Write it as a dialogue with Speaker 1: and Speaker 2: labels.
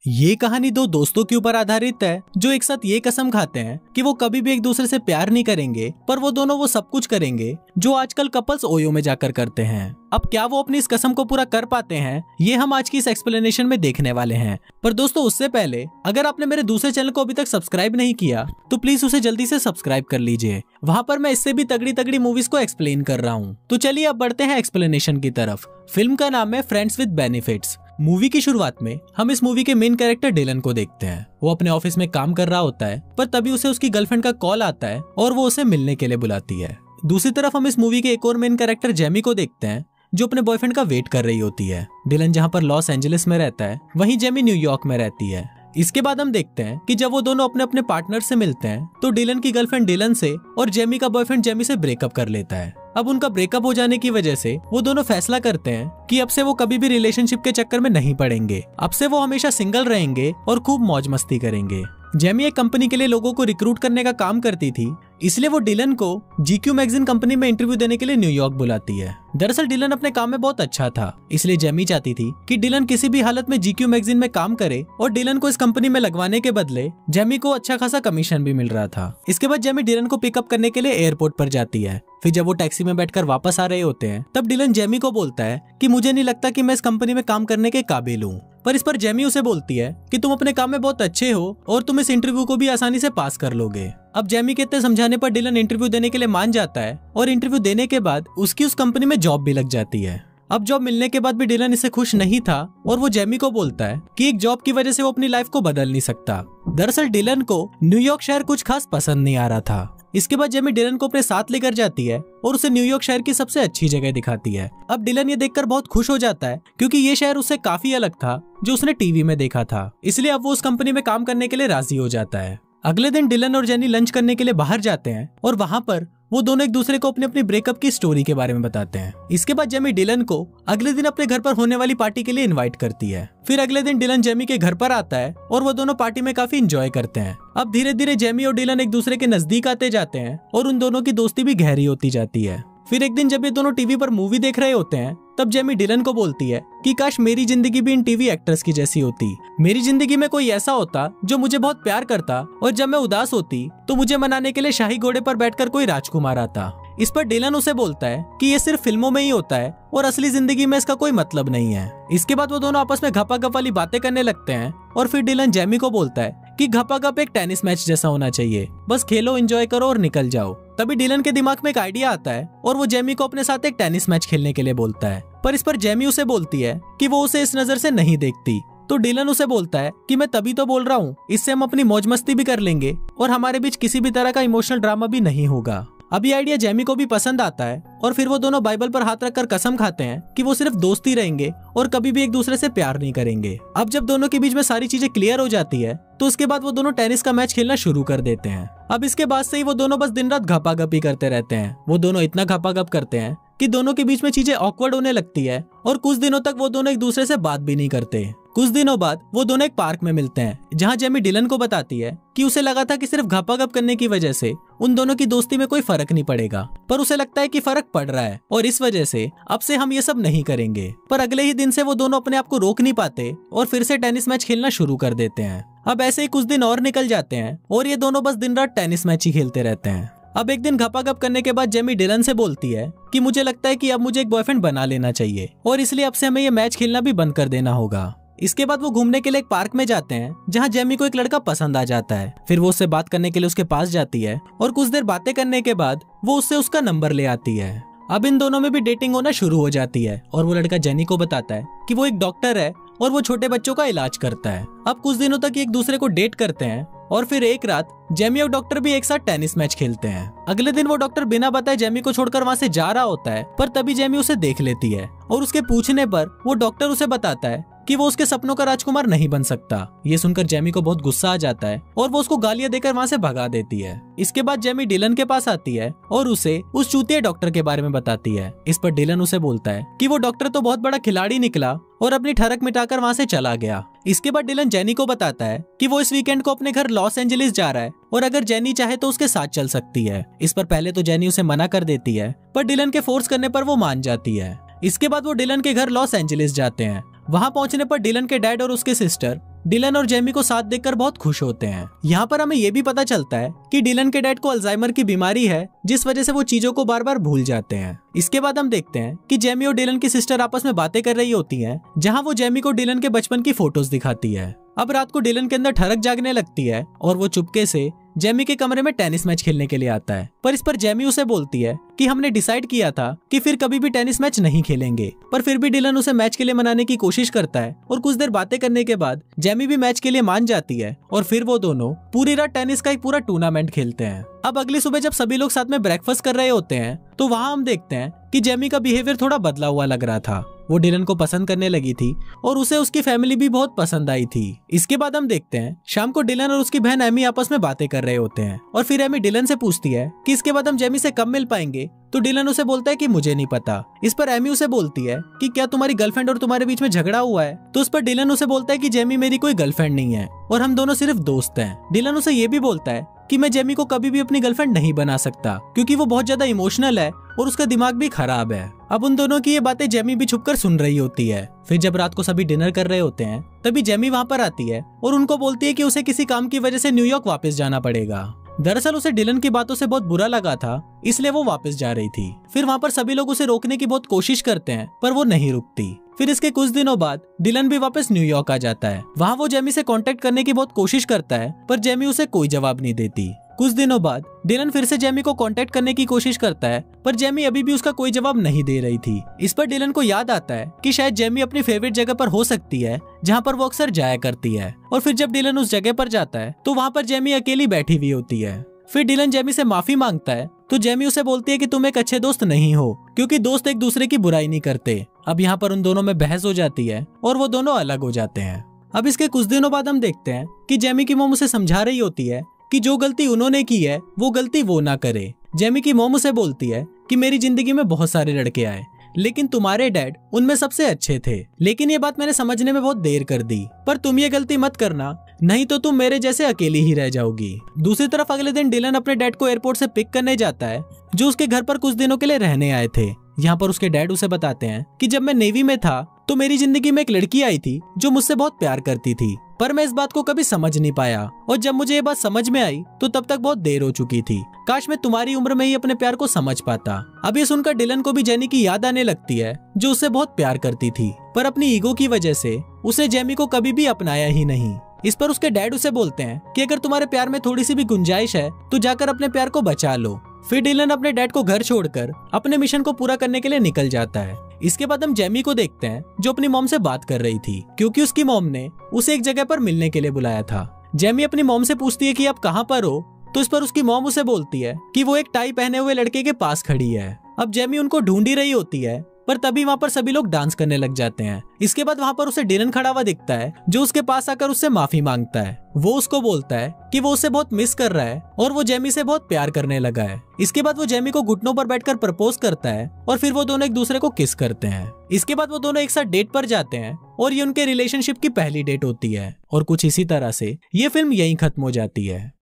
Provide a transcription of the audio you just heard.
Speaker 1: ये कहानी दो दोस्तों के ऊपर आधारित है जो एक साथ ये कसम खाते हैं कि वो कभी भी एक दूसरे से प्यार नहीं करेंगे, पर वो दोनों वो सब कुछ करेंगे जो आजकल कपल्स ओयो में जाकर करते हैं। अब क्या वो अपनी इस कसम को पूरा कर पाते हैं, ये हम आज की इस एक्सप्लेनेशन में देखने वाले हैं। पर दोस्तों उससे पहले अगर आपने मेरे दूसरे चैनल को अभी तक सब्सक्राइब नहीं किया तो प्लीज उसे जल्दी से सब्सक्राइब कर लीजिए। वहाँ पर मैं इससे भी तगड़ी तगड़ी मूवीज को एक्सप्लेन कर रहा हूँ। तो चलिए अब बढ़ते हैं एक्सप्लेनेशन की तरफ। फिल्म का नाम है फ्रेंड्स विद बेनिफिट्स। मूवी की शुरुआत में हम इस मूवी के मेन कैरेक्टर डिलन को देखते हैं। वो अपने ऑफिस में काम कर रहा होता है, पर तभी उसे उसकी गर्लफ्रेंड का कॉल आता है और वो उसे मिलने के लिए बुलाती है। दूसरी तरफ हम इस मूवी के एक और मेन कैरेक्टर जेमी को देखते हैं जो अपने बॉयफ्रेंड का वेट कर रही होती है। डिलन जहाँ पर लॉस एंजलिस में रहता है, वहीं जेमी न्यूयॉर्क में रहती है। इसके बाद हम देखते हैं कि जब वो दोनों अपने अपने पार्टनर से मिलते हैं तो डिलन की गर्लफ्रेंड डिलन से और जेमी का बॉयफ्रेंड जेमी से ब्रेकअप कर लेता है। अब उनका ब्रेकअप हो जाने की वजह से वो दोनों फैसला करते हैं कि अब से वो कभी भी रिलेशनशिप के चक्कर में नहीं पड़ेंगे। अब से वो हमेशा सिंगल रहेंगे और खूब मौज मस्ती करेंगे। जेमी एक कंपनी के लिए लोगों को रिक्रूट करने का काम करती थी, इसलिए वो डिलन को GQ मैगजीन कंपनी में इंटरव्यू देने के लिए न्यूयॉर्क बुलाती है। दरअसल डिलन अपने काम में बहुत अच्छा था, इसलिए जेमी चाहती थी कि डिलन किसी भी हालत में GQ मैगजीन में काम करे और डिलन को इस कंपनी में लगवाने के बदले जेमी को अच्छा खासा कमीशन भी मिल रहा था। इसके बाद जेमी डिलन को पिकअप करने के लिए एयरपोर्ट पर जाती है। फिर जब वो टैक्सी में बैठकर वापस आ रहे होते हैं तब डिलन जेमी को बोलता है कि मुझे नहीं लगता कि मैं इस कंपनी में काम करने के काबिल हूँ। पर इस पर जेमी उसे बोलती है कि तुम अपने काम में बहुत अच्छे हो और तुम इस इंटरव्यू को भी आसानी से पास कर लोगे। अब जेमी के इतने समझाने पर डिलन इंटरव्यू देने के लिए मान जाता है और इंटरव्यू देने के बाद उसकी उस कंपनी में जॉब भी लग जाती है। अब जॉब मिलने के बाद भी डिलन इससे खुश नहीं था और वो जेमी को बोलता है कि एक जॉब की वजह से वो अपनी लाइफ को बदल नहीं सकता। दरअसल डिलन को न्यूयॉर्क शहर कुछ खास पसंद नहीं आ रहा था। इसके बाद जेमी डिलन को अपने साथ लेकर जाती है और उसे न्यूयॉर्क शहर की सबसे अच्छी जगह दिखाती है। अब डिलन ये देखकर बहुत खुश हो जाता है क्योंकि ये शहर उससे काफी अलग था जो उसने टीवी में देखा था, इसलिए अब वो उस कंपनी में काम करने के लिए राजी हो जाता है। अगले दिन डिलन और जेनी लंच करने के लिए बाहर जाते हैं और वहाँ पर वो दोनों एक दूसरे को अपनी अपनी ब्रेकअप की स्टोरी के बारे में बताते हैं। इसके बाद जेमी डिलन को अगले दिन अपने घर पर होने वाली पार्टी के लिए इनवाइट करती है। फिर अगले दिन डिलन जेमी के घर पर आता है और वो दोनों पार्टी में काफी एंजॉय करते हैं। अब धीरे धीरे जेमी और डिलन एक दूसरे के नजदीक आते जाते हैं और उन दोनों की दोस्ती भी गहरी होती जाती है। फिर एक दिन जब ये दोनों टीवी पर मूवी देख रहे होते हैं तब जेमी डिलन को बोलती है कि काश मेरी जिंदगी भी इन टीवी एक्ट्रेस की जैसी होती। मेरी जिंदगी में कोई ऐसा होता जो मुझे बहुत प्यार करता और जब मैं उदास होती तो मुझे मनाने के लिए शाही घोड़े पर बैठकर कोई राजकुमार आता। इस पर डिलन उसे बोलता है कि ये सिर्फ फिल्मों में ही होता है और असली जिंदगी में इसका कोई मतलब नहीं है। इसके बाद वो दोनों आपस में घपाघप वाली बातें करने लगते हैं और फिर डिलन जेमी को बोलता है कि घपाघप एक टेनिस मैच जैसा होना चाहिए, बस खेलो, एंजॉय करो और निकल जाओ। तभी डिलन के दिमाग में एक आइडिया आता है और वो जेमी को अपने साथ एक टेनिस मैच खेलने के लिए बोलता है। पर इस पर जेमी उसे बोलती है कि वो उसे इस नजर से नहीं देखती। तो डिलन उसे बोलता है कि मैं तभी तो बोल रहा हूँ, इससे हम अपनी मौज मस्ती भी कर लेंगे और हमारे बीच किसी भी तरह का इमोशनल ड्रामा भी नहीं होगा। अब ये आइडिया जेमी को भी पसंद आता है और फिर वो दोनों बाइबल पर हाथ रखकर कसम खाते हैं कि वो सिर्फ दोस्ती रहेंगे और कभी भी एक दूसरे से प्यार नहीं करेंगे। अब जब दोनों के बीच में सारी चीजें क्लियर हो जाती है तो उसके बाद वो दोनों टेनिस का मैच खेलना शुरू कर देते हैं। अब इसके बाद से ही वो दोनों बस दिन रात घपाघपी करते रहते हैं। वो दोनों इतना घपाघप करते हैं कि दोनों के बीच में चीजें ऑकवर्ड होने लगती है और कुछ दिनों तक वो दोनों एक दूसरे से बात भी नहीं करते। कुछ दिनों बाद वो दोनों एक पार्क में मिलते हैं जहाँ जेमी डिलन को बताती है कि उसे लगा था कि सिर्फ घपाघप करने की वजह से उन दोनों की दोस्ती में कोई फर्क नहीं पड़ेगा, पर उसे लगता है कि फर्क पड़ रहा है और इस वजह से अब से हम ये सब नहीं करेंगे। पर अगले ही दिन से वो दोनों अपने आप को रोक नहीं पाते और फिर से टेनिस मैच खेलना शुरू कर देते हैं। अब ऐसे ही कुछ दिन और निकल जाते हैं और ये दोनों बस दिन रात टेनिस मैच ही खेलते रहते हैं। अब एक दिन घपाघप करने के बाद जेमी डिलन से बोलती है कि मुझे लगता है कि अब मुझे एक बॉयफ्रेंड बना लेना चाहिए और इसलिए अब से हमें ये मैच खेलना भी बंद कर देना होगा। इसके बाद वो घूमने के लिए एक पार्क में जाते हैं जहाँ जेमी को एक लड़का पसंद आ जाता है। फिर वो उससे बात करने के लिए उसके पास जाती है और कुछ देर बातें करने के बाद वो उससे उसका नंबर ले आती है। अब इन दोनों में भी डेटिंग होना शुरू हो जाती है और वो लड़का जेनी को बताता है कि वो एक डॉक्टर है और वो छोटे बच्चों का इलाज करता है। अब कुछ दिनों तक एक दूसरे को डेट करते हैं और फिर एक रात जेमी और डॉक्टर भी एक साथ टेनिस मैच खेलते हैं। अगले दिन वो डॉक्टर बिना बताए जेमी को छोड़कर वहाँ से जा रहा होता है, पर तभी जेमी उसे देख लेती है और उसके पूछने पर वो डॉक्टर उसे बताता है कि वो उसके सपनों का राजकुमार नहीं बन सकता। ये सुनकर जेमी को बहुत गुस्सा आ जाता है और वो उसको गालियां देकर वहाँ से भगा देती है। इसके बाद जेमी डिलन के पास आती है और उसे उस चूतिया डॉक्टर के बारे में बताती है। इस पर डिलन उसे बोलता है कि वो डॉक्टर तो बहुत बड़ा खिलाड़ी निकला और अपनी ठरक मिटाकर वहाँ से चला गया। इसके बाद डिलन जेनी को बताता है कि वो इस वीकेंड को अपने घर लॉस एंजलिस जा रहा है और अगर जेनी चाहे तो उसके साथ चल सकती है। इस पर पहले तो जेनी उसे मना कर देती है, पर डिलन के फोर्स करने पर वो मान जाती है। इसके बाद वो डिलन के घर लॉस एंजलिस जाते हैं। वहां पहुंचने पर डिलन के डैड और उसके सिस्टर डिलन और जेमी को साथ देखकर बहुत खुश होते हैं। यहाँ पर हमें ये भी पता चलता है कि डिलन के डैड को अल्जाइमर की बीमारी है, जिस वजह से वो चीजों को बार बार भूल जाते हैं। इसके बाद हम देखते हैं कि जेमी और डिलन की सिस्टर आपस में बातें कर रही होती हैं, जहाँ वो जेमी को डिलन के बचपन की फोटोज दिखाती है। अब रात को डिलन के अंदर ठरक जागने लगती है और वो चुपके से जेमी के कमरे में टेनिस मैच खेलने के लिए आता है। पर इस पर जेमी उसे बोलती है कि हमने डिसाइड किया था कि फिर कभी भी टेनिस मैच नहीं खेलेंगे। पर फिर भी डिलन उसे मैच के लिए मनाने की कोशिश करता है और कुछ देर बातें करने के बाद जेमी भी मैच के लिए मान जाती है और फिर वो दोनों पूरी रात टेनिस का एक पूरा टूर्नामेंट खेलते हैं। अब अगली सुबह जब सभी लोग साथ में ब्रेकफास्ट कर रहे होते हैं तो वहाँ हम देखते हैं कि जेमी का बिहेवियर थोड़ा बदला हुआ लग रहा था। वो डिलन को पसंद करने लगी थी और उसे उसकी फैमिली भी बहुत पसंद आई थी। इसके बाद हम देखते हैं शाम को डिलन और उसकी बहन एमी आपस में बातें कर रहे होते हैं और फिर एमी डिलन से पूछती है कि इसके बाद हम जेमी से कब मिल पाएंगे। तो डिलन उसे बोलता है कि मुझे नहीं पता। इस पर एमी उसे बोलती है कि क्या तुम्हारी गर्लफ्रेंड और तुम्हारे बीच में झगड़ा हुआ है। तो उस पर डिलन उसे बोलता है कि जेमी मेरी कोई गर्लफ्रेंड नहीं है और हम दोनों सिर्फ दोस्त हैं। डिलन उसे ये भी बोलता है कि मैं जेमी को कभी भी अपनी गर्लफ्रेंड नहीं बना सकता क्योंकि वो बहुत ज्यादा इमोशनल है और उसका दिमाग भी खराब है। अब उन दोनों की ये बातें जेमी भी छुपकर सुन रही होती है। फिर जब रात को सभी डिनर कर रहे होते हैं तभी जेमी वहाँ पर आती है और उनको बोलती है कि उसे किसी काम की वजह से न्यूयॉर्क वापस जाना पड़ेगा। दरअसल उसे डिलन की बातों से बहुत बुरा लगा था, इसलिए वो वापस जा रही थी। फिर वहाँ पर सभी लोग उसे रोकने की बहुत कोशिश करते हैं पर वो नहीं रुकती। फिर इसके कुछ दिनों बाद डिलन भी वापस न्यूयॉर्क आ जाता है। वहाँ वो जेमी से कांटेक्ट करने की बहुत कोशिश करता है पर जेमी उसे कोई जवाब नहीं देती। कुछ दिनों बाद डिलन फिर से जेमी को कांटेक्ट करने की कोशिश करता है पर जेमी अभी भी उसका कोई जवाब नहीं दे रही थी। इस पर डिलन को याद आता है कि शायद जेमी अपनी फेवरेट जगह पर हो सकती है जहाँ पर वो अक्सर जाया करती है। और फिर जब डिलन उस जगह पर जाता है तो वहाँ पर जेमी अकेली बैठी हुई होती है। फिर डिलन जेमी से माफी मांगता है तो जेमी उसे बोलती है कि तुम एक अच्छे दोस्त नहीं हो क्योंकि दोस्त एक दूसरे की बुराई नहीं करते। अब यहाँ पर उन दोनों में बहस हो जाती है और वो दोनों अलग हो जाते हैं। अब इसके कुछ दिनों बाद हम देखते हैं कि जेमी की मॉम उसे समझा रही होती है कि जो गलती उन्होंने की है वो गलती वो ना करे। जेमी की मॉम उसे बोलती है कि मेरी जिंदगी में बहुत सारे लड़के आए लेकिन तुम्हारे डैड उनमें सबसे अच्छे थे, लेकिन ये बात मैंने समझने में बहुत देर कर दी। पर तुम ये गलती मत करना, नहीं तो तुम मेरे जैसे अकेली ही रह जाओगी। दूसरी तरफ अगले दिन डिलन अपने डैड को एयरपोर्ट से पिक करने जाता है जो उसके घर पर कुछ दिनों के लिए रहने आए थे। यहाँ पर उसके डैड उसे बताते हैं कि जब मैं नेवी में था तो मेरी जिंदगी में एक लड़की आई थी जो मुझसे बहुत प्यार करती थी, पर मैं इस बात को कभी समझ नहीं पाया और जब मुझे ये बात समझ में आई तो तब तक बहुत देर हो चुकी थी। काश मैं तुम्हारी उम्र में ही अपने प्यार को समझ पाता। अब ये सुनकर डिलन को भी जेनी की याद आने लगती है जो उससे बहुत प्यार करती थी, पर अपनी ईगो की वजह से उसने जेमी को कभी भी अपनाया ही नहीं। इस पर उसके डैड उसे बोलते हैं कि अगर तुम्हारे प्यार में थोड़ी सी भी गुंजाइश है तो जाकर अपने प्यार को बचा लो। फिर डिलन अपने डैड को घर छोड़कर अपने मिशन को पूरा करने के लिए निकल जाता है। इसके बाद हम जेमी को देखते हैं जो अपनी मॉम से बात कर रही थी क्योंकि उसकी मॉम ने उसे एक जगह पर मिलने के लिए बुलाया था। जेमी अपनी मॉम से पूछती है कि आप कहाँ पर हो, तो इस पर उसकी मॉम उसे बोलती है कि वो एक टाई पहने हुए लड़के के पास खड़ी है। अब जेमी उनको ढूंढ ही रही होती है पर तभी वहाँ पर सभी लोग डांस करने लग जाते हैं। इसके बाद वहाँ पर उसे डिलन खड़ा हुआ दिखता है जो उसके पास आकर उससे माफी मांगता है। वो उसको बोलता है कि वो उसे बहुत मिस कर रहा है और वो जेमी से बहुत प्यार करने लगा है। इसके बाद वो जेमी को घुटनों पर बैठकर प्रपोज करता है और फिर वो दोनों एक दूसरे को किस करते हैं। इसके बाद वो दोनों एक साथ डेट पर जाते हैं और ये उनके रिलेशनशिप की पहली डेट होती है और कुछ इसी तरह से ये फिल्म यहीं खत्म हो जाती है।